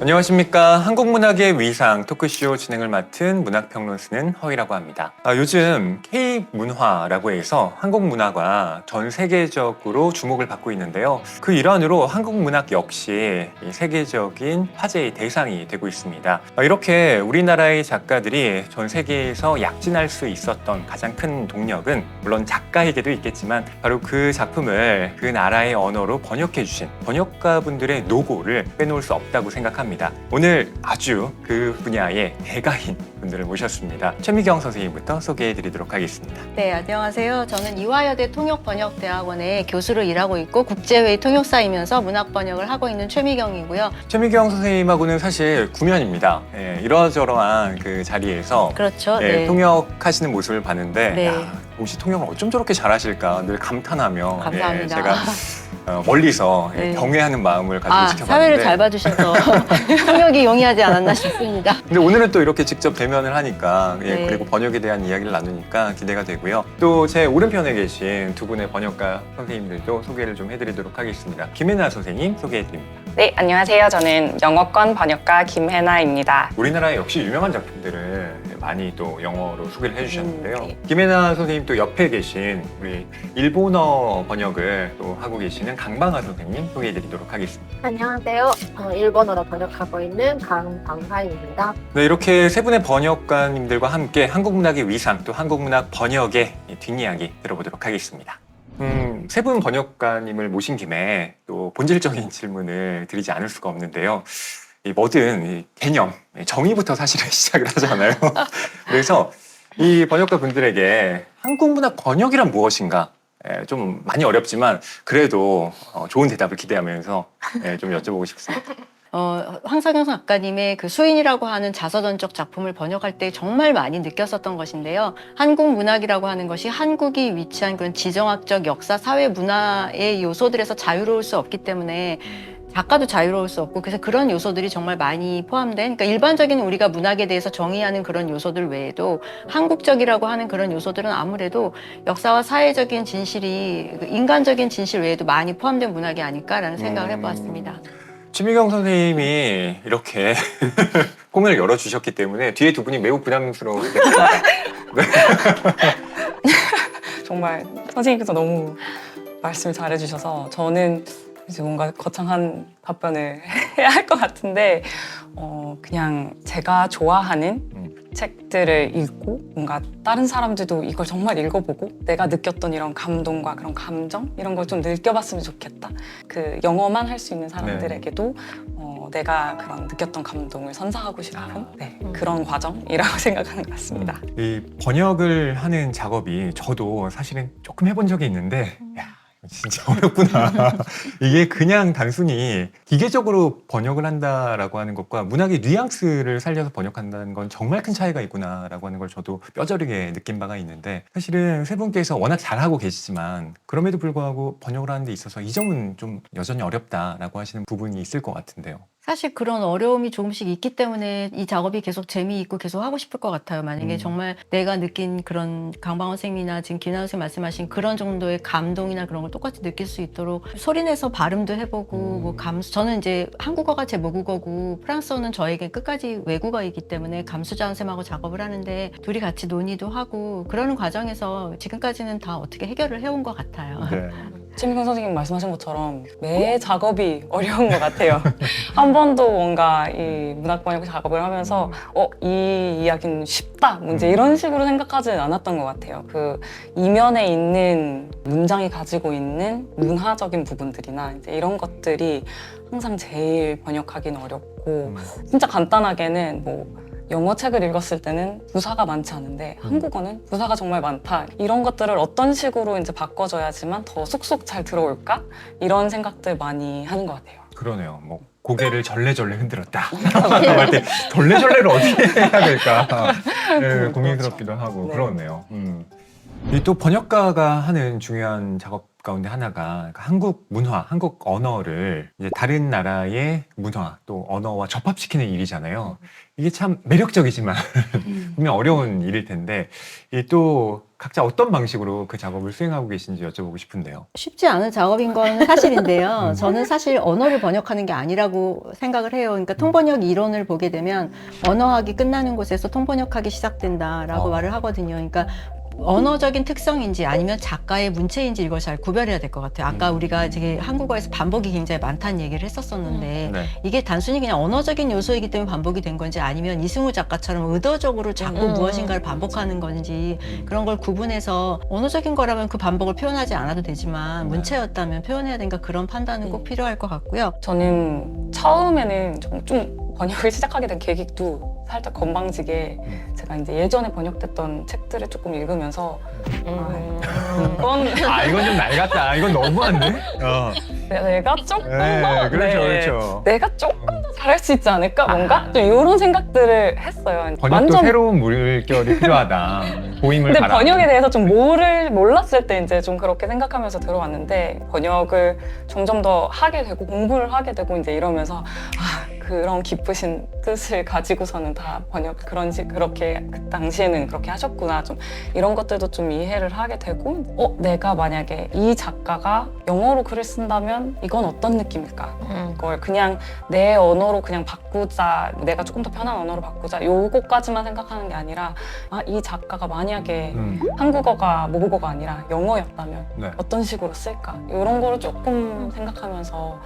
안녕하십니까. 한국문학의 위상 토크쇼 진행을 맡은 문학평론 쓰는 허이라고 합니다. 요즘 K-문화라고 해서 한국문화가 전 세계적으로 주목을 받고 있는데요. 그 일환으로 한국문학 역시 세계적인 화제의 대상이 되고 있습니다. 이렇게 우리나라의 작가들이 전 세계에서 약진할 수 있었던 가장 큰 동력은 물론 작가에게도 있겠지만 바로 그 작품을 그 나라의 언어로 번역해 주신 번역가분들의 노고를 빼놓을 수 없다고 생각합니다. 오늘 아주 그 분야의 대가인 분들을 모셨습니다. 최미경 선생님부터 소개해 드리도록 하겠습니다. 네, 안녕하세요. 저는 이화여대 통역번역대학원에 교수로 일하고 있고 국제회의 통역사이면서 문학번역을 하고 있는 최미경이고요. 최미경 선생님하고는 사실 구면입니다. 이러저러한 그 자리에서 그렇죠. 네. 통역하시는 모습을 봤는데 네. 야, 혹시 통역을 어쩜 저렇게 잘하실까 늘 감탄하며 감사합니다. 제가 멀리서 네. 경외하는 마음을 가지고 지켜봤는데 사회를 잘 봐주셔서 통역이 용이하지 않았나 싶습니다. 근데 오늘은 또 이렇게 직접 대면을 하니까 네. 그리고 번역에 대한 이야기를 나누니까 기대가 되고요. 또 제 오른편에 계신 두 분의 번역가 선생님들도 소개를 좀 해드리도록 하겠습니다. 김혜나 선생님 소개해드립니다. 네, 안녕하세요. 저는 영어권 번역가 김혜나입니다. 우리나라의 역시 유명한 작품들을 많이 또 영어로 소개를 해주셨는데요. 네. 김혜나 선생님 또 옆에 계신 우리 일본어 번역을 또 하고 계시는 강방하 선생님 소개해드리도록 하겠습니다. 안녕하세요. 일본어로 번역하고 있는 강방하입니다. 네, 이렇게 세 분의 번역가님들과 함께 한국문학의 위상 또 한국문학 번역의 뒷이야기 들어보도록 하겠습니다. 세 분 번역가님을 모신 김에 또 본질적인 질문을 드리지 않을 수가 없는데요. 이 뭐든 이 개념, 정의부터 사실은 시작을 하잖아요. 그래서 이 번역가 분들에게 한국문학 번역이란 무엇인가? 좀 많이 어렵지만 그래도 좋은 대답을 기대하면서 좀 여쭤보고 싶습니다. 황석영 작가님의 그 수인이라고 하는 자서전적 작품을 번역할 때 정말 많이 느꼈었던 것인데요. 한국 문학이라고 하는 것이 한국이 위치한 그런 지정학적 역사, 사회, 문화의 요소들에서 자유로울 수 없기 때문에 작가도 자유로울 수 없고 그래서 그런 요소들이 정말 많이 포함된 그러니까 일반적인 우리가 문학에 대해서 정의하는 그런 요소들 외에도 한국적이라고 하는 그런 요소들은 아무래도 역사와 사회적인 진실이 인간적인 진실 외에도 많이 포함된 문학이 아닐까라는 생각을 해보았습니다. 최미경 선생님이 이렇게 꿈을 열어주셨기 때문에 뒤에 두 분이 매우 부담스러울 것 같아요. 정말 선생님께서 너무 말씀을 잘해주셔서 저는 이제 뭔가 거창한 답변을 해야 할 것 같은데 그냥 제가 좋아하는 책들을 읽고 뭔가 다른 사람들도 이걸 정말 읽어보고 내가 느꼈던 이런 감동과 그런 감정 이런 걸 좀 느껴봤으면 좋겠다. 그 영어만 할 수 있는 사람들에게도 내가 그런 느꼈던 감동을 선사하고 싶은 그런 과정이라고 생각하는 것 같습니다. 이 번역을 하는 작업이 저도 사실은 조금 해본 적이 있는데 야, 진짜 어렵구나. 이게 그냥 단순히 기계적으로 번역을 한다라고 하는 것과 문학의 뉘앙스를 살려서 번역한다는 건 정말 큰 차이가 있구나라고 하는 걸 저도 뼈저리게 느낀 바가 있는데 사실은 세 분께서 워낙 잘하고 계시지만 그럼에도 불구하고 번역을 하는 데 있어서 이 점은 좀 여전히 어렵다라고 하시는 부분이 있을 것 같은데요. 사실 그런 어려움이 조금씩 있기 때문에 이 작업이 계속 재미있고 계속 하고 싶을 것 같아요. 만약에 정말 내가 느낀 그런 강방원 선생님이나 지금 김나은 선생님 말씀하신 그런 정도의 감동이나 그런 걸 똑같이 느낄 수 있도록 소리내서 발음도 해보고 뭐 저는 이제 한국어가 제 모국어고 프랑스어는 저에게 끝까지 외국어이기 때문에 감수자 선생님하고 작업을 하는데 둘이 같이 논의도 하고 그러는 과정에서 지금까지는 다 어떻게 해결을 해온 것 같아요. 네. 최미경 선생님 말씀하신 것처럼 매 작업이 어려운 것 같아요. 한 번도 뭔가 이 문학 번역 작업을 하면서 이 이야기는 쉽다 이제 이런 식으로 생각하지는 않았던 것 같아요. 그 이면에 있는 문장이 가지고 있는 문화적인 부분들이나 이제 이런 것들이 항상 제일 번역하기는 어렵고 진짜 간단하게는 뭐 영어 책을 읽었을 때는 부사가 많지 않은데 한국어는 부사가 정말 많다. 이런 것들을 어떤 식으로 이제 바꿔줘야지만 더 쏙쏙 잘 들어올까? 이런 생각들 많이 하는 것 같아요. 그러네요. 뭐 고개를 절레절레 흔들었다. 할 때 절레절레를 어떻게 해야 될까 고민스럽기도 하고 네. 그러네요. 이 또 번역가가 하는 중요한 작업 가운데 하나가 한국 문화, 한국 언어를 이제 다른 나라의 문화 또 언어와 접합시키는 일이잖아요. 이게 참 매력적이지만 분명 어려운 일일 텐데 이또 각자 어떤 방식으로 그 작업을 수행하고 계신지 여쭤보고 싶은데요. 쉽지 않은 작업인 건 사실인데요. 음. 저는 사실 언어를 번역하는 게 아니라고 생각을 해요. 그러니까 통번역 이론을 보게 되면 언어학이 끝나는 곳에서 통번역학이 시작된다라고 말을 하거든요. 그러니까 언어적인 특성인지 아니면 작가의 문체인지 이걸 잘 구별해야 될 것 같아요. 아까 우리가 되게 한국어에서 반복이 굉장히 많다는 얘기를 했었었는데 네. 이게 단순히 그냥 언어적인 요소이기 때문에 반복이 된 건지 아니면 이승우 작가처럼 의도적으로 자꾸 무엇인가를 반복하는 건지 그런 걸 구분해서 언어적인 거라면 그 반복을 표현하지 않아도 되지만 문체였다면 표현해야 되니까 그런 판단은 꼭 필요할 것 같고요. 저는 처음에는 좀 번역을 시작하게 된 계기도 살짝 건방지게 제가 이제 예전에 번역됐던 책들을 조금 읽으면서 이건 이건 좀 낡았다. 이건 너무한데? 내가 조금 더 네, 그렇죠, 네, 그렇죠. 내가 조금 더 잘할 수 있지 않을까 뭔가 좀 이런 생각들을 했어요. 번역도 새로운 물결이 필요하다. 보임을 근데 바라. 번역에 대해서 좀 몰랐을 때 이제 좀 그렇게 생각하면서 들어왔는데 번역을 점점 더 하게 되고 공부를 하게 되고 이제 이러면서 그런 기쁘신 뜻을 가지고서는 다 번역 그렇게 그 당시에는 그렇게 하셨구나 좀 이런 것들도 좀 이해를 하게 되고 내가 만약에 이 작가가 영어로 글을 쓴다면 이건 어떤 느낌일까 이걸 그냥 내 언어로 그냥 바꾸자 내가 조금 더 편한 언어로 바꾸자 요거까지만 생각하는 게 아니라 이 작가가 만약에 한국어가 모국어가 아니라 영어였다면 네. 어떤 식으로 쓸까 이런 거를 조금 생각하면서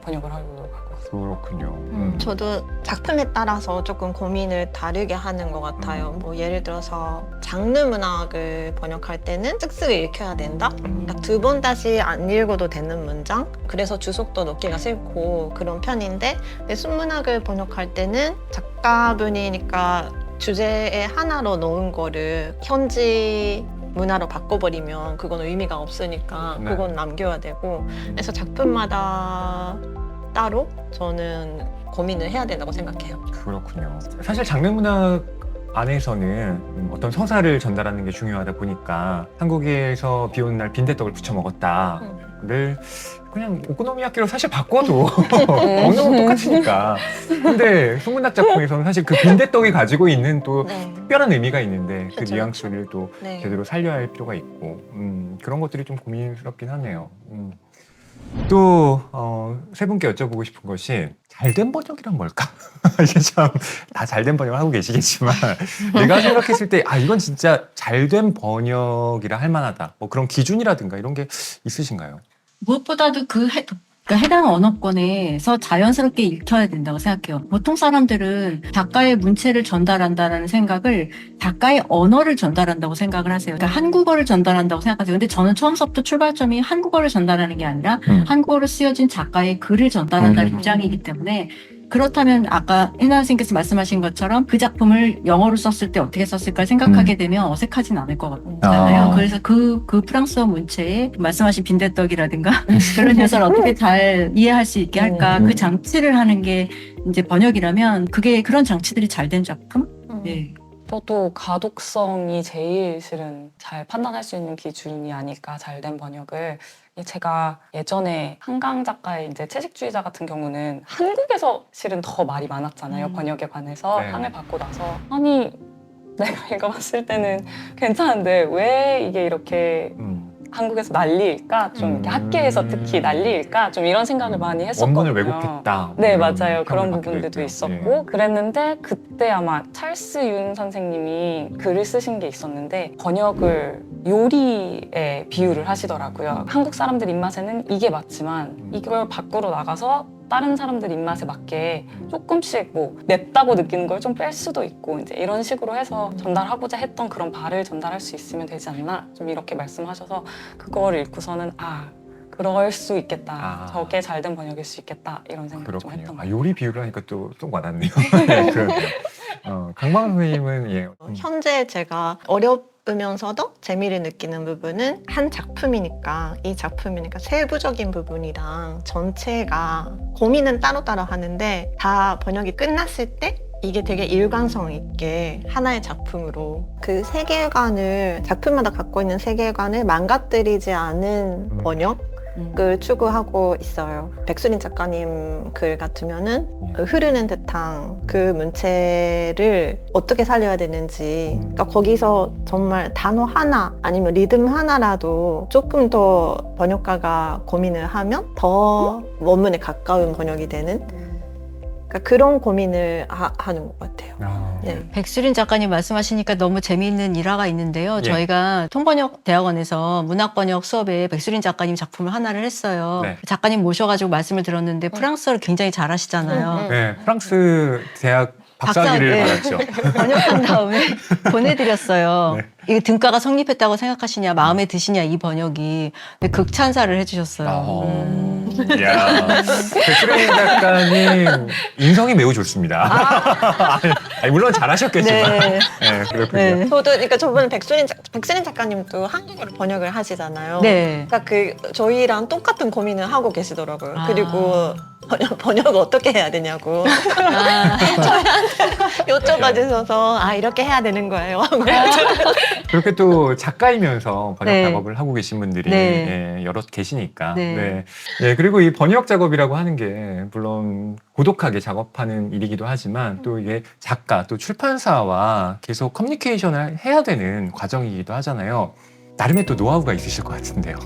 번역을 하려고 하고 그렇군요. 저도 작품에 따라서 조금 고민을 다르게 하는 것 같아요. 뭐 예를 들어서 장르 문학을 번역할 때는 쓱쓱 읽혀야 된다. 그러니까 두 번 다시 안 읽어도 되는 문장. 그래서 주석도 넣기가 싫고 그런 편인데 근데 순문학을 번역할 때는 작가분이니까 주제에 하나로 넣은 거를 현지 문화로 바꿔버리면 그건 의미가 없으니까 네. 그건 남겨야 되고 그래서 작품마다 따로 저는 고민을 해야 된다고 생각해요. 그렇군요. 사실 장르 문학 안에서는 어떤 서사를 전달하는 게 중요하다 보니까 한국에서 비 오는 날 빈대떡을 부쳐 먹었다를 그냥 오코노미야끼로 사실 바꿔도 먹는 건 똑같으니까. 근데 소문학 작품에서는 사실 그 빈대떡이 가지고 있는 또 특별한 의미가 있는데 그 그쵸, 뉘앙스를 또 네. 제대로 살려야 할 필요가 있고 그런 것들이 좀 고민스럽긴 하네요. 또 세 분께 여쭤보고 싶은 것이 잘된 번역이란 뭘까? 이게 참 다 잘된 번역을 하고 계시겠지만 내가 생각했을 때 이건 진짜 잘된 번역이라 할 만하다. 뭐 그런 기준이라든가 이런 게 있으신가요? 무엇보다도 그러니까 해당 언어권에서 자연스럽게 읽혀야 된다고 생각해요. 보통 사람들은 작가의 문체를 전달한다는 생각을 작가의 언어를 전달한다고 생각을 하세요. 그러니까 한국어를 전달한다고 생각하세요. 근데 저는 처음부터 출발점이 한국어를 전달하는 게 아니라 한국어로 쓰여진 작가의 글을 전달한다는 입장이기 때문에 그렇다면 아까 혜나 선생님께서 말씀하신 것처럼 그 작품을 영어로 썼을 때 어떻게 썼을까 생각하게 되면 어색하진 않을 것 같잖아요. 그래서 그 프랑스어 문체에 말씀하신 빈대떡이라든가 그런 요소를 어떻게 잘 이해할 수 있게 할까 그 장치를 하는 게 이제 번역이라면 그게 그런 장치들이 잘 된 작품? 네. 저도 가독성이 제일 실은 잘 판단할 수 있는 기준이 아닐까 잘된 번역을 제가 예전에 한강 작가의 이제 채식주의자 같은 경우는 한국에서 실은 더 말이 많았잖아요. 번역에 관해서 네. 상을 받고 나서 아니 내가 읽어봤을 때는 괜찮은데 왜 이게 이렇게 한국에서 난리일까? 좀 이렇게 학계에서 특히 난리일까? 좀 이런 생각을 많이 했었거든요. 원문을 왜곡했다. 네, 이런 맞아요. 평을 그런 받기도 부분들도 했고요. 있었고 그랬는데 그때 아마 찰스 윤 선생님이 글을 쓰신 게 있었는데 번역을 요리에 비유를 하시더라고요. 한국 사람들 입맛에는 이게 맞지만 이걸 밖으로 나가서 다른 사람들 입맛에 맞게 조금씩 뭐 맵다고 느끼는 걸 좀 뺄 수도 있고 이제 이런 식으로 해서 전달하고자 했던 그런 바를 전달할 수 있으면 되지 않나 좀 이렇게 말씀하셔서 그걸 읽고서는 그럴 수 있겠다. 저게 잘된 번역일 수 있겠다. 이런 생각 좀 했던 것 같아요. 요리 비유를 하니까 또 와닿네요. 네, 그러네요. 강방 선생님은 현재 제가 어려우면서도 재미를 느끼는 부분은 한 작품이니까 이 작품이니까 세부적인 부분이랑 전체가 고민은 따로따로 하는데 다 번역이 끝났을 때 이게 되게 일관성 있게 하나의 작품으로 그 세계관을 작품마다 갖고 있는 세계관을 망가뜨리지 않은 번역 추구하고 있어요. 백수린 작가님 글 같으면은 흐르는 듯한 그 문체를 어떻게 살려야 되는지, 그러니까 거기서 정말 단어 하나 아니면 리듬 하나라도 조금 더 번역가가 고민을 하면 더 원문에 가까운 번역이 되는, 그러니까 그런 고민을 하는 것 같아요. 네. 백수린 작가님 말씀하시니까 너무 재미있는 일화가 있는데요. 예. 저희가 통번역대학원에서 문학번역 수업에 백수린 작가님 작품을 하나를 했어요. 네. 작가님 모셔가지고 말씀을 들었는데 프랑스어를 굉장히 잘하시잖아요. 네, 프랑스 대학 박사학위를 박사, 받았죠. 번역한 다음에 보내드렸어요. 네. 이게 등가가 성립했다고 생각하시냐, 마음에 드시냐, 이 번역이. 근데 극찬사를 해주셨어요. 이야, 백수린 작가님 인성이 매우 좋습니다. 아니, 물론 잘하셨겠지만. 네. 네, 그렇군요. 네. 저도 그러니까 저번에 백수린 작가님도 한국어로 번역을 하시잖아요. 네. 그러니까 저희랑 똑같은 고민을 하고 계시더라고요. 아. 그리고 번역을 어떻게 해야 되냐고 아, 여쭤봐 주셔서 이렇게 해야 되는 거예요. 그렇게 또 작가이면서 번역 네. 작업을 하고 계신 분들이 네. 여럿 계시니까. 네. 네. 네, 그리고 이 번역 작업이라고 하는 게 물론 고독하게 작업하는 일이기도 하지만 또 이게 작가 또 출판사와 계속 커뮤니케이션을 해야 되는 과정이기도 하잖아요. 나름의 또 노하우가 있으실 것 같은데요.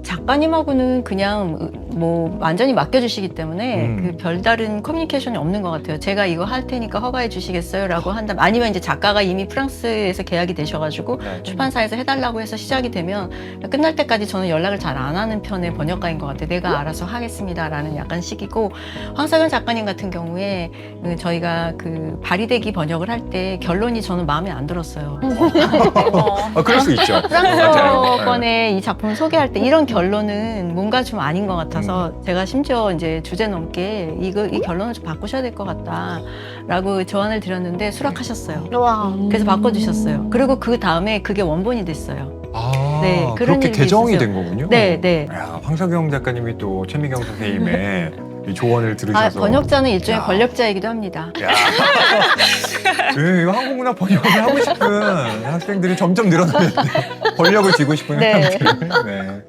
작가님하고는 그냥 뭐 완전히 맡겨주시기 때문에 그 별다른 커뮤니케이션이 없는 것 같아요. 제가 이거 할 테니까 허가해 주시겠어요? 라고 한다면, 아니면 이제 작가가 이미 프랑스에서 계약이 되셔가지고 네. 출판사에서 해달라고 해서 시작이 되면 끝날 때까지 저는 연락을 잘 안 하는 편의 번역가인 것 같아요. 내가 알아서 하겠습니다 라는 약간 식이고, 황석연 작가님 같은 경우에 저희가 그 발휘대기 번역을 할 때 결론이 저는 마음에 안 들었어요. 그럴 수 있죠. 프랑스어권에 이 작품을 소개할 때 이런 결론은 뭔가 좀 아닌 것 같아서 제가 심지어 이제 주제 넘게 이 결론을 좀 바꾸셔야 될 것 같다라고 조언을 드렸는데 수락하셨어요. 와. 그래서 바꿔주셨어요. 그리고 그 다음에 그게 원본이 됐어요. 네, 그런 그렇게 일도 개정이 있었어요. 된 거군요. 네, 네. 야, 황석영 작가님이 또 최미경 선생님의 이 조언을 들으셔서. 번역자는 일종의 야. 권력자이기도 합니다. 야. 네, 이거 한국문화 번역을 하고 싶은 학생들이 점점 늘어나는데 권력을 쥐고 싶은 네. 학생들. 네.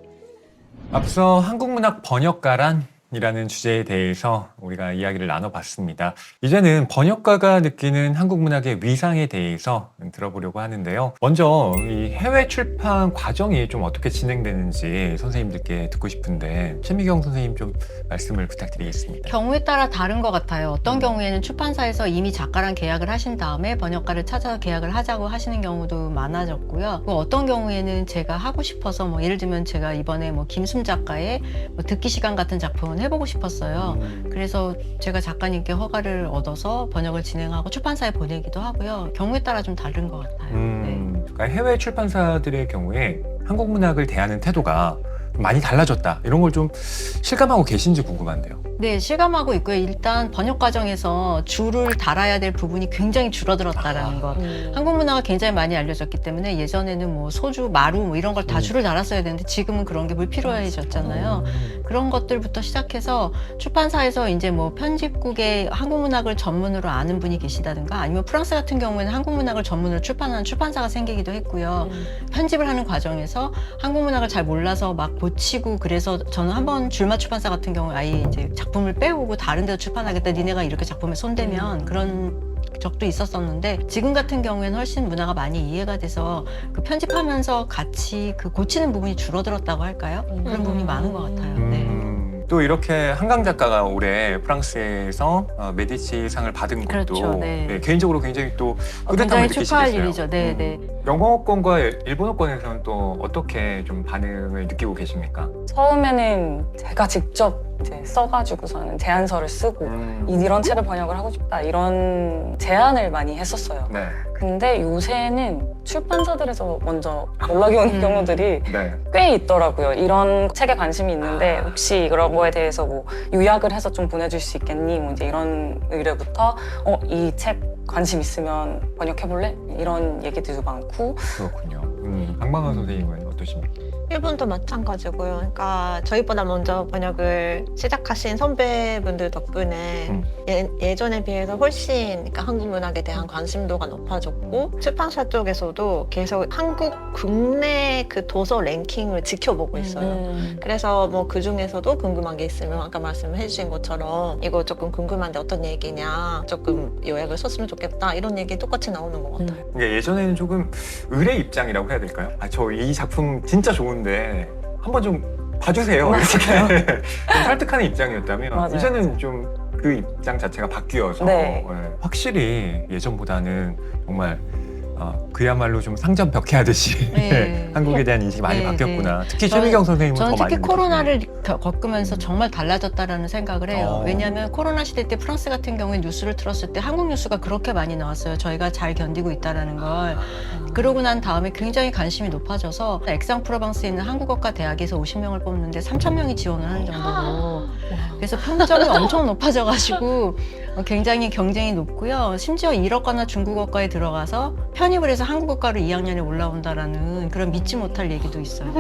앞서 한국문학 번역가란이라는 주제에 대해서 우리가 이야기를 나눠봤습니다. 이제는 번역가가 느끼는 한국문학의 위상에 대해서 들어보려고 하는데요. 먼저 이 해외 출판 과정이 좀 어떻게 진행되는지 선생님들께 듣고 싶은데 최미경 선생님 좀 말씀을 부탁드리겠습니다. 경우에 따라 다른 것 같아요. 어떤 경우에는 출판사에서 이미 작가랑 계약을 하신 다음에 번역가를 찾아서 계약을 하자고 하시는 경우도 많아졌고요. 또 어떤 경우에는 제가 하고 싶어서 뭐 예를 들면 제가 이번에 뭐 김숨 작가의 뭐 듣기 시간 같은 작품은 해보고 싶었어요. 그래서 제가 작가님께 허가를 얻어서 번역을 진행하고 출판사에 보내기도 하고요. 경우에 따라 좀 다른 것 같아요. 네. 그러니까 해외 출판사들의 경우에 한국 문학을 대하는 태도가 많이 달라졌다. 이런 걸 좀 실감하고 계신지 궁금한데요. 네, 실감하고 있고요. 일단 번역 과정에서 줄을 달아야 될 부분이 굉장히 줄어들었다라는 것. 한국 문화가 굉장히 많이 알려졌기 때문에 예전에는 뭐 소주, 마루 뭐 이런 걸 다 줄을 달았어야 되는데 지금은 그런 게 불필요해졌잖아요. 그런 것들부터 시작해서 출판사에서 이제 뭐 편집국에 한국 문학을 전문으로 아는 분이 계시다든가 아니면 프랑스 같은 경우에는 한국 문학을 전문으로 출판하는 출판사가 생기기도 했고요. 편집을 하는 과정에서 한국 문학을 잘 몰라서 막 고치고, 그래서 저는 한번 줄마 출판사 같은 경우에 아예 이제 작품을 빼오고 다른 데서 출판하겠다, 니네가 이렇게 작품에 손대면, 그런 적도 있었었는데 지금 같은 경우에는 훨씬 문화가 많이 이해가 돼서 그 편집하면서 같이 그 고치는 부분이 줄어들었다고 할까요? 그런 부분이 많은 것 같아요. 네. 또 이렇게 한강 작가가 올해 프랑스에서 메디치 상을 받은 것도 그렇죠, 네. 네, 개인적으로 굉장히 또 굉장히 뿌듯함을 축하할 느끼시겠어요. 일이죠. 네, 네. 영어권과 일본어권에서는 또 어떻게 좀 반응을 느끼고 계십니까? 처음에는 제가 직접 이제 써가지고서는 제안서를 쓰고 이런 책을 번역을 하고 싶다 이런 제안을 많이 했었어요. 네. 근데 요새는 출판사들에서 먼저 연락이 오는 경우들이 네. 꽤 있더라고요. 이런 책에 관심이 있는데 혹시 그런 거에 대해서 뭐 요약을 해서 좀 보내줄 수 있겠니? 뭐 이제 이런 의뢰부터 이 책 관심 있으면 번역해볼래? 이런 얘기들도 많고. 그렇군요. 강방원 선생님은 어떠십니까? 일본도 마찬가지고요. 그러니까 저희보다 먼저 번역을 시작하신 선배분들 덕분에 예전에 비해서 훨씬 그러니까 한국 문학에 대한 관심도가 높아졌고 출판사 쪽에서도 계속 한국 국내 그 도서 랭킹을 지켜보고 있어요. 그래서 뭐 그 중에서도 궁금한 게 있으면 아까 말씀해 주신 것처럼 이거 조금 궁금한데 어떤 얘기냐, 조금 요약을 썼으면 좋겠다 이런 얘기 똑같이 나오는 것 같아요. 그러니까 예전에는 조금 의뢰 입장이라고 해야 될까요? 저 이 작품 진짜 좋은데 한번 좀 봐주세요. 이렇게 좀 설득하는 입장이었다면 맞아요. 이제는 좀 그 입장 자체가 바뀌어서 네. 확실히 예전보다는 정말 그야말로 좀 상점벽해하듯이 네. 한국에 대한 인식이 많이 네, 바뀌었구나. 네. 특히 저는- 최미경 선생님은 저는 더 많이 특히 코로나를 겪으면서 정말 달라졌다라는 생각을 해요. 어. 왜냐하면 코로나 시대 때 프랑스 같은 경우에 뉴스를 틀었을 때 한국 뉴스가 그렇게 많이 나왔어요. 저희가 잘 견디고 있다라는 걸. 그러고 난 다음에 굉장히 관심이 높아져서 엑상프로방스에 있는 한국어과 대학에서 50명을 뽑는데 3,000명이 지원을 하는 정도로 그래서 평점이 엄청 높아져가지고 굉장히 경쟁이 높고요. 심지어 일어과나 중국어과에 들어가서 편입을 해서 한국어과로 2학년에 올라온다라는 그런 믿지 못할 얘기도 있어요.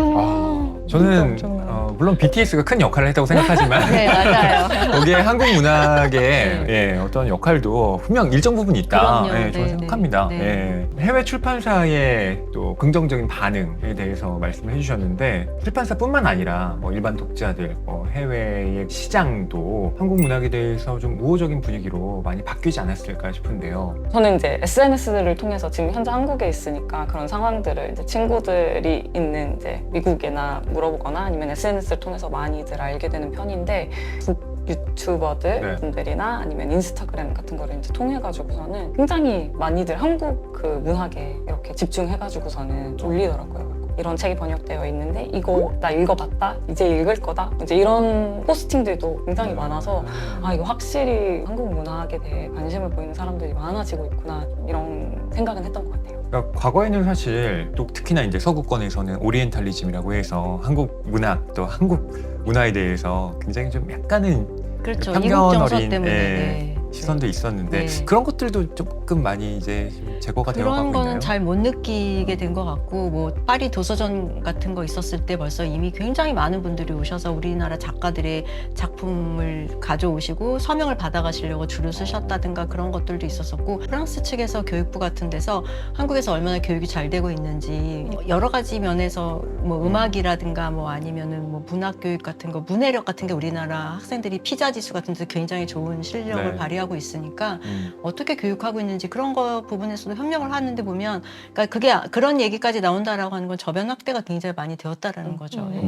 저는 엄청나요. 물론 BTS가 큰 역할을 했다고 생각하지만 네, 맞아요. 거기에 한국 문학의 예, 어떤 역할도 분명 일정 부분 있다. 그럼요. 예, 저는 네, 생각합니다. 네. 예. 해외 출판사의 또 긍정적인 반응에 대해서 말씀을 해주셨는데 출판사뿐만 아니라 뭐 일반 독자들, 해외의 시장도 한국 문학에 대해서 좀 우호적인 분위기로 많이 바뀌지 않았을까 싶은데요. 저는 이제 SNS를 통해서 지금 현재 한국에 있으니까 그런 상황들을 이제 친구들이 있는 이제 미국에나 물어보거나 아니면 SNS를 통해서 많이들 알게 되는 편인데 북 유튜버들 네. 분들이나 아니면 인스타그램 같은 거를 이제 통해 가지고서는 굉장히 많이들 한국 그 문학에 이렇게 집중해 가지고서는 올리더라고요. 이런 책이 번역되어 있는데 이거 나 읽어봤다 이제 읽을 거다 이제 이런 포스팅들도 굉장히 많아서 아 이거 확실히 한국 문학에 대해 관심을 보이는 사람들이 많아지고 있구나 이런 생각은 했던 것 같아요. 그러니까 과거에는 사실 또 특히나 이제 서구권에서는 오리엔탈리즘이라고 해서 한국 문학 또 한국 문화에 대해서 굉장히 좀 약간은 그렇죠. 편견 이국 정서 어린, 때문에. 예, 네. 시선도 있었는데 네. 그런 것들도 조금 많이 이제 좀 제거가 그런 되어가고 거는 있나요? 잘 못 느끼게 된 것 같고 뭐 파리 도서전 같은 거 있었을 때 벌써 이미 굉장히 많은 분들이 오셔서 우리나라 작가들의 작품을 가져오시고 서명을 받아가시려고 줄을 서셨다든가 그런 것들도 있었었고 프랑스 측에서 교육부 같은 데서 한국에서 얼마나 교육이 잘 되고 있는지 여러 가지 면에서 뭐 음악이라든가 뭐 아니면은 뭐 문학 교육 같은 거 문해력 같은 게 우리나라 학생들이 피자 지수 같은 데서 굉장히 좋은 실력을 네. 발휘하고 있으니까 어떻게 교육하고 있는지 그런 거 부분에서도 협력을 하는데 보면 그러니까 그게 그런 얘기까지 나온다라고 하는 건 저변 확대가 굉장히 많이 되었다라는 거죠. 네.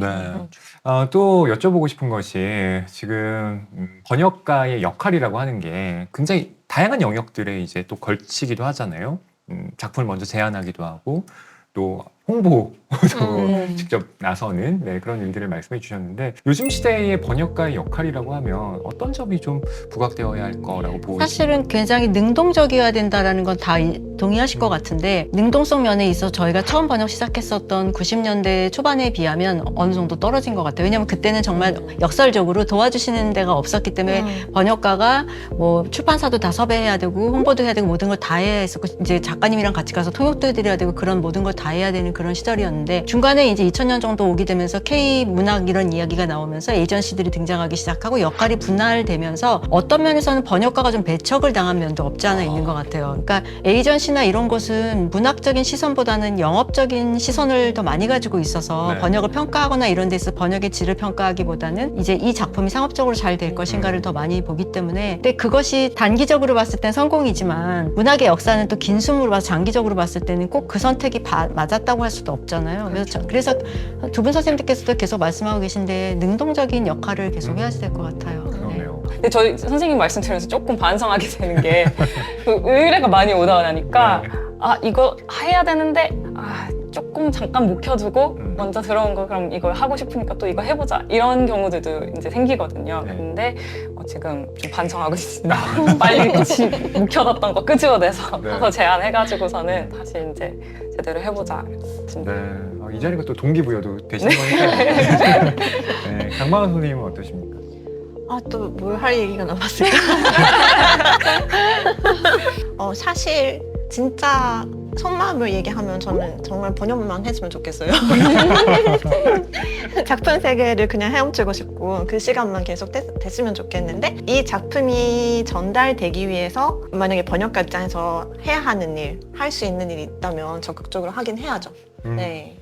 또 여쭤보고 싶은 것이 지금 번역가의 역할이라고 하는 게 굉장히 다양한 영역들에 이제 또 걸치기도 하잖아요. 작품을 먼저 제안하기도 하고 또 홍보도 직접 나서는 그런 일들을 말씀해 주셨는데 요즘 시대의 번역가의 역할이라고 하면 어떤 점이 좀 부각되어야 할 거라고 보고 사실은 굉장히 능동적이어야 된다라는 건 다 동의하실 것 같은데 능동성 면에 있어서 저희가 처음 번역 시작했었던 90년대 초반에 비하면 어느 정도 떨어진 것 같아요. 왜냐하면 그때는 정말 역설적으로 도와주시는 데가 없었기 때문에 번역가가 뭐 출판사도 다 섭외해야 되고 홍보도 해야 되고 모든 걸 다 해야 했었고 이제 작가님이랑 같이 가서 통역도 해드려야 되고 그런 모든 걸 다 해야 되는 그런 시절이었는데 중간에 이제 2000년 정도 오게 되면서 K 문학 이런 이야기가 나오면서 에이전시들이 등장하기 시작하고 역할이 분할되면서 어떤 면에서는 번역가가 좀 배척을 당한 면도 없지 않아 있는 것 같아요. 그러니까 에이전시나 이런 곳은 문학적인 시선보다는 영업적인 시선을 더 많이 가지고 있어서 네. 번역을 평가하거나 이런 데서 번역의 질을 평가하기보다는 이제 이 작품이 상업적으로 잘 될 것인가를 더 많이 보기 때문에 근데 그것이 단기적으로 봤을 땐 성공이지만 문학의 역사는 또 긴 숨으로 봐서 장기적으로 봤을 때는 꼭 그 선택이 맞았다고 할 수도 없잖아요. 그래서 두 분 선생님들께서도 계속 말씀하고 계신데 능동적인 역할을 계속 해야 될 것 같아요. 네. 그러네요. 근데 저희 선생님 말씀 들으면서 조금 반성하게 되는 게 그 의뢰가 많이 오다 나니까 아 이거 해야 되는데 조금 잠깐 묵혀두고 먼저 들어온 거 그럼 이걸 하고 싶으니까 또 이거 해보자 이런 경우들도 이제 생기거든요. 네. 근데 지금 좀 반성하고 있습니다. 빨리 묵혀뒀던 거 끄집어내서 네. 가서 제안해가지고서는 다시 이제 제대로 해보자. 네. 이 자리가 또 동기부여도 되시는 거니까. 네. 강마은 선생님은 어떠십니까? 또 뭘 할 얘기가 남았을까? 사실 진짜 속마음을 얘기하면 저는 정말 번역만 했으면 좋겠어요. 작품 세계를 그냥 헤엄치고 싶고 그 시간만 계속 됐으면 좋겠는데 이 작품이 전달되기 위해서 만약에 번역가 입장에서 해야 하는 일, 할 수 있는 일이 있다면 적극적으로 하긴 해야죠. 네.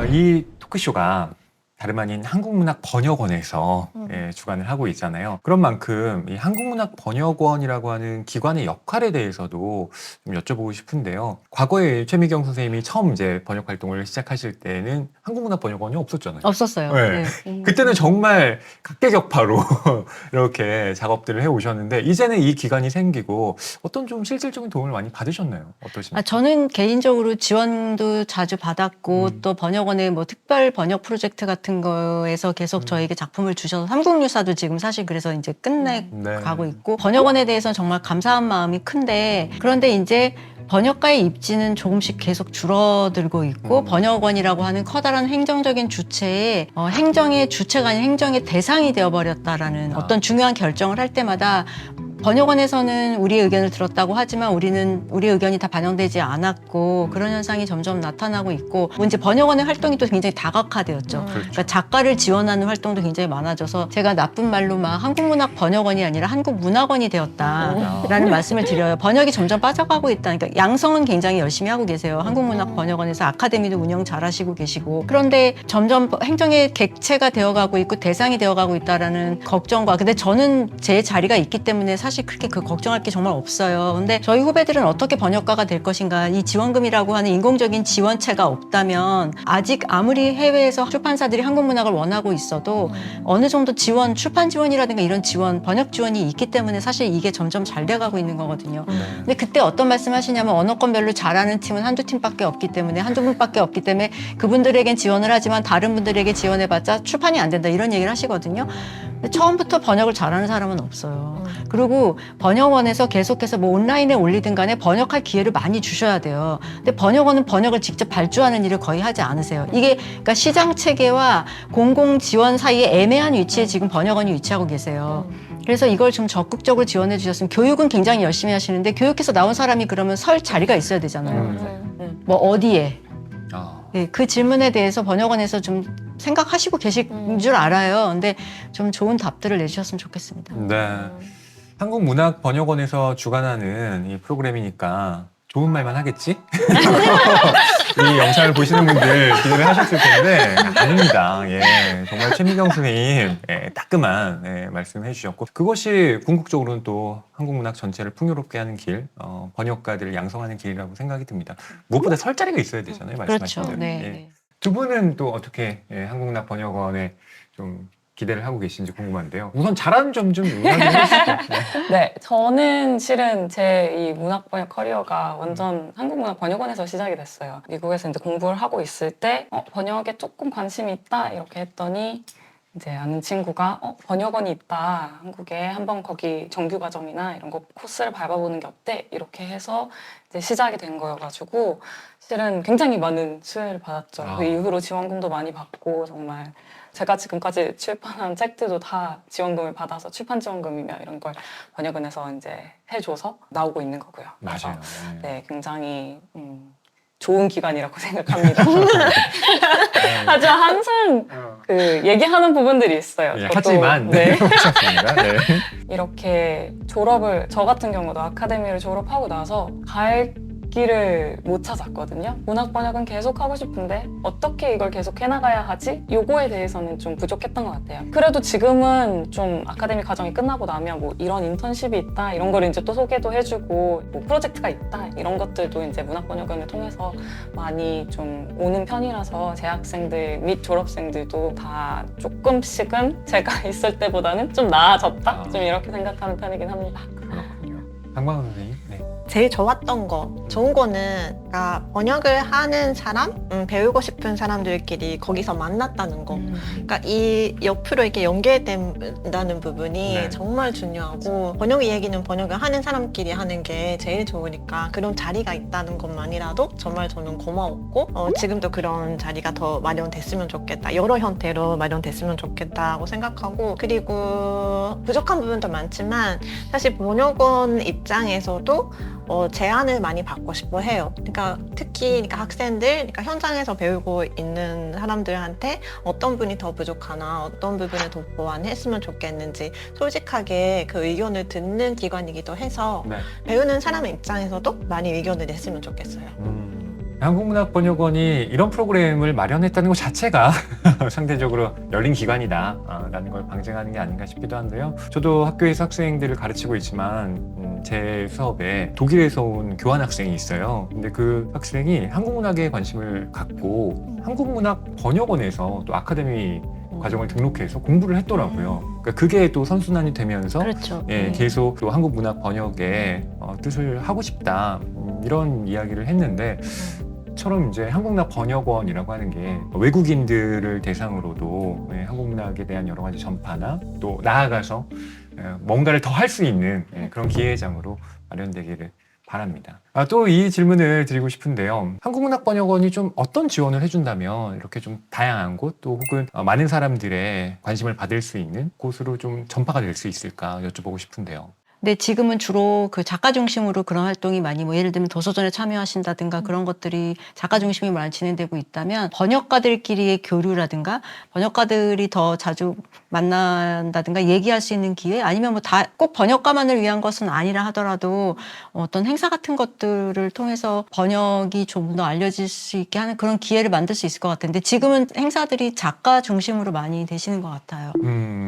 이 토크쇼가 다름 아닌 한국문학번역원에서 음. 주관을 하고 있잖아요. 그런 만큼 이 한국문학번역원이라고 하는 기관의 역할에 대해서도 좀 여쭤보고 싶은데요. 과거에 최미경 선생님이 처음 이제 번역 활동을 시작하실 때는 한국문학번역원이 없었잖아요. 없었어요. 네. 네. 그때는 정말 각계격파로 이렇게 작업들을 해오셨는데 이제는 이 기관이 생기고 어떤 좀 실질적인 도움을 많이 받으셨나요? 어떠십니까? 저는 개인적으로 지원도 자주 받았고 또 번역원의 뭐 특별 번역 프로젝트 같은 거에서 계속 저에게 작품을 주셔서 삼국유사도 지금 사실 그래서 이제 끝내 네. 가고 있고 번역원에 대해서는 정말 감사한 마음이 큰데 그런데 이제 번역가의 입지는 조금씩 계속 줄어들고 있고 번역원이라고 하는 커다란 행정적인 주체에 행정의 주체가 아닌 행정의 대상이 되어버렸다라는 어떤 중요한 결정을 할 때마다 번역원에서는 우리의 의견을 들었다고 하지만 우리는 우리의 의견이 다 반영되지 않았고 그런 현상이 점점 나타나고 있고 이제 번역원의 활동이 또 굉장히 다각화되었죠. 그러니까 작가를 지원하는 활동도 굉장히 많아져서 제가 나쁜 말로 막 한국문학 번역원이 아니라 한국문학원이 되었다라는 말씀을 드려요. 번역이 점점 빠져가고 있다. 그러니까 양성은 굉장히 열심히 하고 계세요. 한국문학 번역원에서 아카데미도 운영 잘하시고 계시고 그런데 점점 행정의 객체가 되어가고 있고 대상이 되어가고 있다라는 걱정과 근데 저는 제 자리가 있기 때문에 사실 그렇게 그 걱정할 게 정말 없어요. 근데 저희 후배들은 어떻게 번역가가 될 것인가 이 지원금이라고 하는 인공적인 지원체가 없다면 아직 아무리 해외에서 출판사들이 한국문학을 원하고 있어도 어느 정도 지원, 출판 지원이라든가 이런 지원, 번역 지원이 있기 때문에 사실 이게 점점 잘 돼가고 있는 거거든요. 근데 그때 어떤 말씀 하시냐면 언어권별로 잘하는 팀은 한두 팀밖에 없기 때문에 한두 분밖에 없기 때문에 그분들에겐 지원을 하지만 다른 분들에게 지원해봤자 출판이 안 된다 이런 얘기를 하시거든요. 근데 처음부터 번역을 잘하는 사람은 없어요. 그리고 번역원에서 계속해서 뭐 온라인에 올리든 간에 번역할 기회를 많이 주셔야 돼요. 근데 번역원은 번역을 직접 발주하는 일을 거의 하지 않으세요. 이게 그러니까 시장 체계와 공공 지원 사이에 애매한 위치에 지금 번역원이 위치하고 계세요. 그래서 이걸 좀 적극적으로 지원해 주셨으면 교육은 굉장히 열심히 하시는데 교육해서 나온 사람이 그러면 설 자리가 있어야 되잖아요. 뭐 어디에? 네, 그 질문에 대해서 번역원에서 좀 생각하시고 계실 줄 알아요. 근데 좀 좋은 답들을 내주셨으면 좋겠습니다. 네. 한국문학번역원에서 주관하는 이 프로그램이니까 좋은 말만 하겠지? 이 영상을 보시는 분들 기대를 하셨을 텐데 아닙니다. 예, 정말 최미경 선생님 따끔한 말씀해 주셨고 그것이 궁극적으로는 또 한국문학 전체를 풍요롭게 하는 길, 번역가들을 양성하는 길이라고 생각이 듭니다. 무엇보다 설 자리가 있어야 되잖아요. 말씀하신 그렇죠. 대로. 네. 예. 네. 두 분은 또 어떻게 한국문학번역원에 좀 기대를 하고 계신지 궁금한데요. 우선 잘하는 점 좀 이야기해 주시죠. 네. 네, 저는 실은 제 이 문학 번역 커리어가 완전 한국 문학 번역원에서 시작이 됐어요. 미국에서 이제 공부를 하고 있을 때 번역에 조금 관심이 있다 이렇게 했더니 이제 아는 친구가 번역원이 있다 한국에 한번 거기 정규 과정이나 이런 거 코스를 밟아보는 게 어때 이렇게 해서 이제 시작이 된 거여가지고 실은 굉장히 많은 수혜를 받았죠. 그 이후로 지원금도 많이 받고 정말. 제가 지금까지 출판한 책들도 다 지원금을 받아서 출판 지원금이며 이런 걸 번역원에서 이제 해줘서 나오고 있는 거고요. 그래서 맞아요. 네, 굉장히 좋은 기관이라고 생각합니다. 하지만 항상 그 얘기하는 부분들이 있어요. 예, 저도, 하지만 네. 그렇습니다. 네. 이렇게 졸업을 저 같은 경우도 아카데미를 졸업하고 나서 갈 길을 못 찾았거든요. 문학 번역은 계속 하고 싶은데 어떻게 이걸 계속 해나가야 하지? 요거에 대해서는 좀 부족했던 것 같아요. 그래도 지금은 좀 아카데미 과정이 끝나고 나면 뭐 이런 인턴십이 있다 이런 걸 이제 또 소개도 해주고 뭐 프로젝트가 있다 이런 것들도 이제 문학 번역원을 통해서 많이 좀 오는 편이라서 재학생들 및 졸업생들도 다 조금씩은 제가 있을 때보다는 좀 나아졌다? 좀 이렇게 생각하는 편이긴 합니다. 그렇군요. 강광 선생님. 네. 제일 좋았던 거, 좋은 거는 그러니까 번역을 하는 사람, 배우고 싶은 사람들끼리 거기서 만났다는 거. 그러니까 이 옆으로 이렇게 연결된다는 부분이 네. 정말 중요하고 번역 얘기는 번역을 하는 사람끼리 하는 게 제일 좋으니까 그런 자리가 있다는 것만이라도 정말 저는 고마웠고 지금도 그런 자리가 더 마련됐으면 좋겠다. 여러 형태로 마련됐으면 좋겠다고 생각하고 그리고 부족한 부분도 많지만 사실 번역원 입장에서도 제안을 많이 받고 싶어 해요. 그러니까 특히 그러니까 학생들, 그러니까 현장에서 배우고 있는 사람들한테 어떤 분이 더 부족하나, 어떤 부분을 더 보완했으면 좋겠는지 솔직하게 그 의견을 듣는 기관이기도 해서 네. 배우는 사람의 입장에서도 많이 의견을 냈으면 좋겠어요. 한국문학번역원이 이런 프로그램을 마련했다는 것 자체가 상대적으로 열린 기관이다라는 걸 방증하는 게 아닌가 싶기도 한데요. 저도 학교에서 학생들을 가르치고 있지만 제 수업에 독일에서 온 교환 학생이 있어요. 근데 그 학생이 한국문학에 관심을 갖고 한국문학번역원에서 또 아카데미 과정을 등록해서 공부를 했더라고요. 그러니까 그게 또 선순환이 되면서 그렇죠. 예, 계속 또 한국 문학 번역의 뜻을 하고 싶다 이런 이야기를 했는데 처럼 이제 한국문학 번역원이라고 하는 게 외국인들을 대상으로도 예, 한국 문학에 대한 여러 가지 전파나 또 나아가서 뭔가를 더 할 수 있는 그런 기회장으로 마련되기를 바랍니다. 또 이 질문을 드리고 싶은데요. 한국문학번역원이 좀 어떤 지원을 해준다면 이렇게 좀 다양한 곳 또 혹은 많은 사람들의 관심을 받을 수 있는 곳으로 좀 전파가 될 수 있을까 여쭤보고 싶은데요. 근데 지금은 주로 그 작가 중심으로 그런 활동이 많이 뭐 예를 들면 도서전에 참여하신다든가 그런 것들이 작가 중심이 많이 진행되고 있다면 번역가들끼리의 교류라든가 번역가들이 더 자주 만난다든가 얘기할 수 있는 기회 아니면 뭐 다 꼭 번역가만을 위한 것은 아니라 하더라도 어떤 행사 같은 것들을 통해서 번역이 좀 더 알려질 수 있게 하는 그런 기회를 만들 수 있을 것 같은데 지금은 행사들이 작가 중심으로 많이 되시는 것 같아요.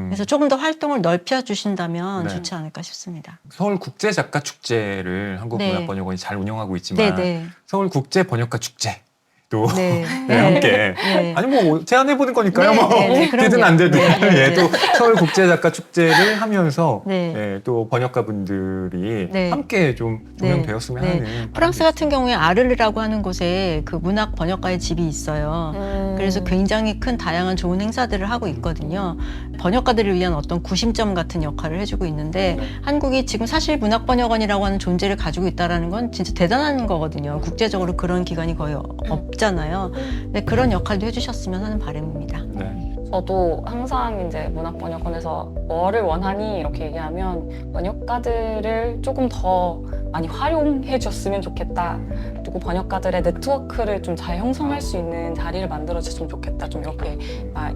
그래서 조금 더 활동을 넓혀 주신다면 네. 좋지 않을까 싶습니다. 서울 국제작가 축제를 한국문학번역원이 잘 운영하고 있지만 네. 서울 국제번역가 축제도 네. 함께 네. 아니 뭐 제안해보는 거니까요. 네, 뭐 네, 네, 그럼요. 되든 안 되든 네, 네, 예, 네. 또 서울 국제작가 축제를 하면서 네. 예, 또 번역가분들이 네. 함께 좀 조명되었으면 네. 하는 프랑스 바람이 같은 경우에 아르르라고 하는 곳에 그 문학 번역가의 집이 있어요. 그래서 굉장히 큰 다양한 좋은 행사들을 하고 있거든요. 번역가들을 위한 어떤 구심점 같은 역할을 해주고 있는데 한국이 지금 사실 문학번역원이라고 하는 존재를 가지고 있다는 건 진짜 대단한 거거든요. 국제적으로 그런 기관이 거의 없잖아요. 근데 그런 역할도 해주셨으면 하는 바람입니다. 네. 저도 항상 이제 문학번역원에서 뭐를 원하니 이렇게 얘기하면 번역가들을 조금 더 많이 활용해 줬으면 좋겠다. 그리고 번역가들의 네트워크를 좀 잘 형성할 수 있는 자리를 만들어 줬으면 좋겠다. 좀 이렇게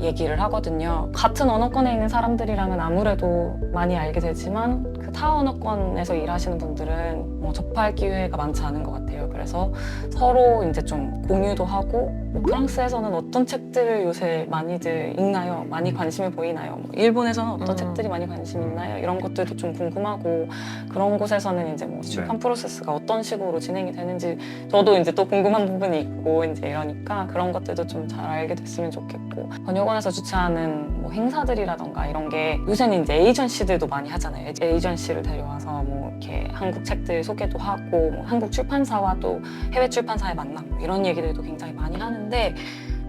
얘기를 하거든요. 같은 언어권에 있는 사람들이랑은 아무래도 많이 알게 되지만 그 타 언어권에서 일하시는 분들은 뭐 접할 기회가 많지 않은 것 같아요. 그래서 서로 이제 좀 공유도 하고 뭐 프랑스에서는 어떤 책들을 요새 많이들 읽나요? 많이 관심을 보이나요? 뭐 일본에서는 어떤 책들이 많이 관심이 있나요? 이런 것들도 좀 궁금하고 그런 곳에서는 이제 뭐 출판 프로세스가 어떤 식으로 진행이 되는지 저도 이제 또 궁금한 부분이 있고 이제 이러니까 그런 것들도 좀 잘 알게 됐으면 좋겠고 번역원에서 주최하는 뭐 행사들이라던가 이런 게 요새는 이제 에이전시들도 많이 하잖아요. 에이전시를 데려와서 뭐 이렇게 한국 책들 소개도 하고 뭐 한국 출판사와 또 해외 출판사의 만남 뭐 이런 얘기들도 굉장히 많이 하는데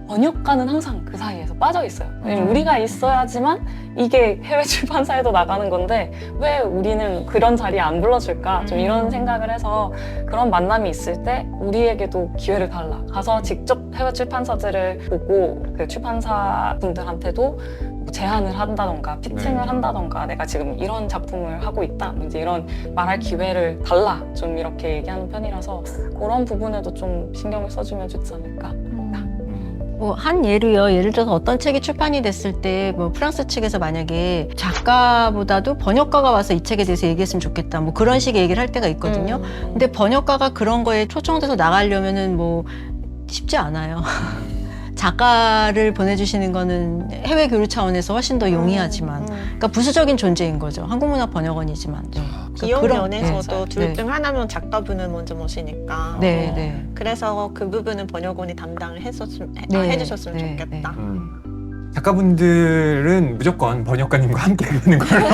번역가는 항상 그 사이에서 빠져 있어요. 왜냐면 우리가 있어야지만 이게 해외 출판사에도 나가는 건데 왜 우리는 그런 자리에 안 불러줄까? 좀 이런 생각을 해서 그런 만남이 있을 때 우리에게도 기회를 달라. 가서 직접 해외 출판사들을 보고 그 출판사 분들한테도 제안을 한다던가 피칭을 한다던가 내가 지금 이런 작품을 하고 있다. 이제 이런 말할 기회를 달라. 좀 이렇게 얘기하는 편이라서 그런 부분에도 좀 신경을 써주면 좋지 않을까. 뭐 한 예로요. 예를 들어서 어떤 책이 출판이 됐을 때 뭐 프랑스 측에서 만약에 작가보다도 번역가가 와서 이 책에 대해서 얘기했으면 좋겠다. 뭐 그런 식의 얘기를 할 때가 있거든요. 근데 번역가가 그런 거에 초청돼서 나가려면은 뭐 쉽지 않아요. 작가를 보내주시는 거는 해외 교류 차원에서 훨씬 더 용이하지만 그러니까 부수적인 존재인 거죠. 한국문학번역원이지만 비용 그런- 면에서도 네. 둘 네. 중 하나면 작가분을 먼저 모시니까 네. 그래서 그 부분은 번역원이 담당을 해주셨으면 네, 좋겠다. 작가분들은 무조건 번역가님과 함께 하는 걸로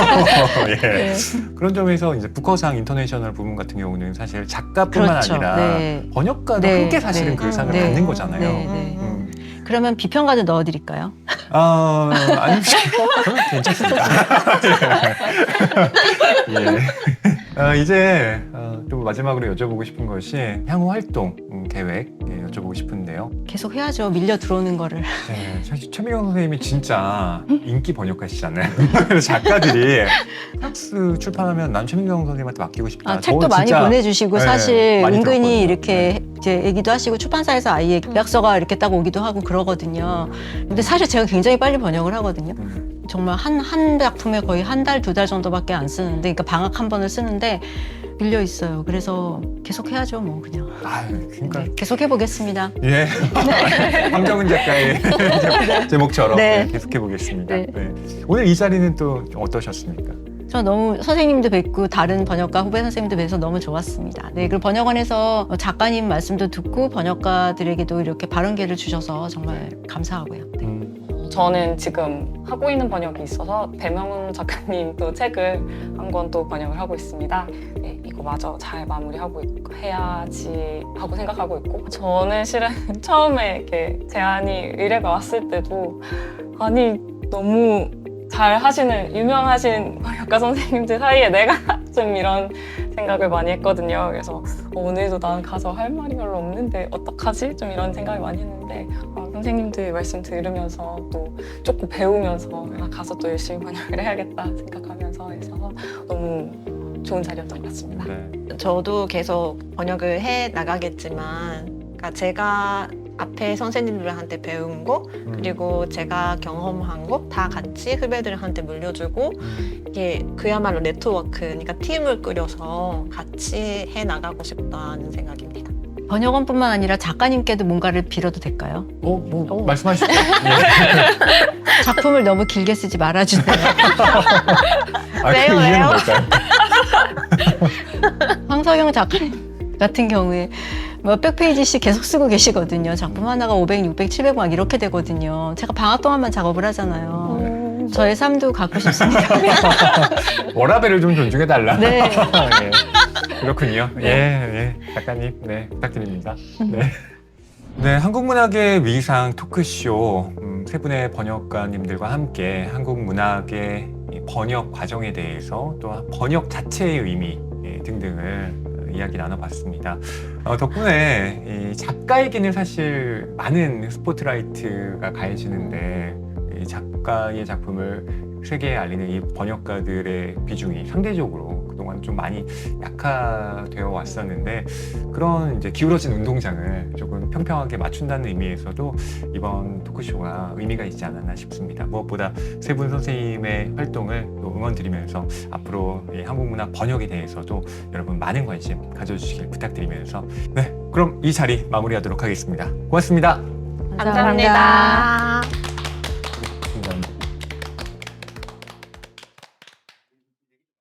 예. 그런 점에서 이제 북커상 인터내셔널 부분 같은 경우는 사실 작가뿐만 그렇죠. 아니라 네. 번역가도 네. 함께 사실은 네. 그 상을 네. 받는 거잖아요. 네. 그러면 비평가도 넣어드릴까요? 아니, 저는 괜찮습니다. 예. 이제 또 마지막으로 여쭤보고 싶은 것이 향후 활동 계획 여쭤보고 싶은데요. 계속 해야죠. 밀려 들어오는 거를. 네, 사실 최미경 선생님이 진짜 인기 번역가시잖아요. 그래서 작가들이 삭스 출판하면 난 최미경 선생님한테 맡기고 싶다. 책도 저 많이 진짜, 보내주시고 네, 사실 많이 은근히 들었거든요. 이렇게 이제 얘기도 하시고 출판사에서 아예 계약서가 이렇게 딱 오기도 하고 그러거든요. 근데 사실 제가 굉장히 빨리 번역을 하거든요. 정말 한 작품에 거의 한 달, 두 달 정도밖에 안 쓰는데, 그러니까 방학 한 번을 쓰는데 밀려 있어요. 그래서 계속 해야죠, 뭐 그냥. 그러니까 네, 계속 해보겠습니다. 예, 황정은 작가의 제목처럼 네. 계속해 보겠습니다. 네. 오늘 이 자리는 또 어떠셨습니까? 저 너무 선생님도 뵙고 다른 번역가 후배 선생님도 뵈서 너무 좋았습니다. 네, 그리고 번역원에서 작가님 말씀도 듣고 번역가들에게도 이렇게 발언 기회를 주셔서 정말 감사하고요. 네. 저는 지금 하고 있는 번역이 있어서 배명훈 작가님 또 책을 한 권 또 번역을 하고 있습니다. 네, 이거 마저 잘 마무리하고 해야지 하고 생각하고 있고, 저는 실은 처음에 이렇게 제안이 의뢰가 왔을 때도 아니 너무 잘 하시는 유명하신 번역가 선생님들 사이에 내가 좀 이런 생각을 많이 했거든요. 그래서 오늘도 난 가서 할 말이 별로 없는데 어떡하지? 좀 이런 생각을 많이 했는데 선생님들 말씀 들으면서 또 조금 배우면서 가서 또 열심히 번역을 해야겠다 생각하면서 해서 너무 좋은 자리였던 것 같습니다. 네. 저도 계속 번역을 해 나가겠지만, 그러니까 제가 앞에 선생님들한테 배운 거 그리고 제가 경험한 거 다 같이 후배들한테 물려주고, 이게 그야말로 네트워크, 그러니까 팀을 꾸려서 같이 해 나가고 싶다는 생각입니다. 번역원뿐만 아니라 작가님께도 뭔가를 빌어도 될까요? 말씀하시죠. 작품을 너무 길게 쓰지 말아주세요. 왜요, 그 이유는 왜요? 뭘까요? 황석영 작가님 같은 경우에 몇백 페이지씩 계속 쓰고 계시거든요. 작품 하나가 500, 600, 700 막 이렇게 되거든요. 제가 방학 동안만 작업을 하잖아요. 저의 삶도 갖고 싶습니다. 워라벨을 좀 존중해달라. 네. 예. 그렇군요. 예, 작가님, 네, 부탁드립니다. 네. 네, 한국문학의 위상 토크쇼 세 분의 번역가님들과 함께 한국문학의 번역 과정에 대해서 또 번역 자체의 의미 등등을 이야기 나눠봤습니다. 덕분에 이 작가에게는 사실 많은 스포트라이트가 가해지는데 이 작가의 작품을 세계에 알리는 이 번역가들의 비중이 상대적으로 그동안 좀 많이 약화되어 왔었는데, 그런 이제 기울어진 운동장을 조금 평평하게 맞춘다는 의미에서도 이번 토크쇼가 의미가 있지 않았나 싶습니다. 무엇보다 세 분 선생님의 활동을 또 응원드리면서 앞으로 이 한국문학 번역에 대해서도 여러분 많은 관심 가져주시길 부탁드리면서, 네, 그럼 이 자리 마무리하도록 하겠습니다. 고맙습니다. 감사합니다.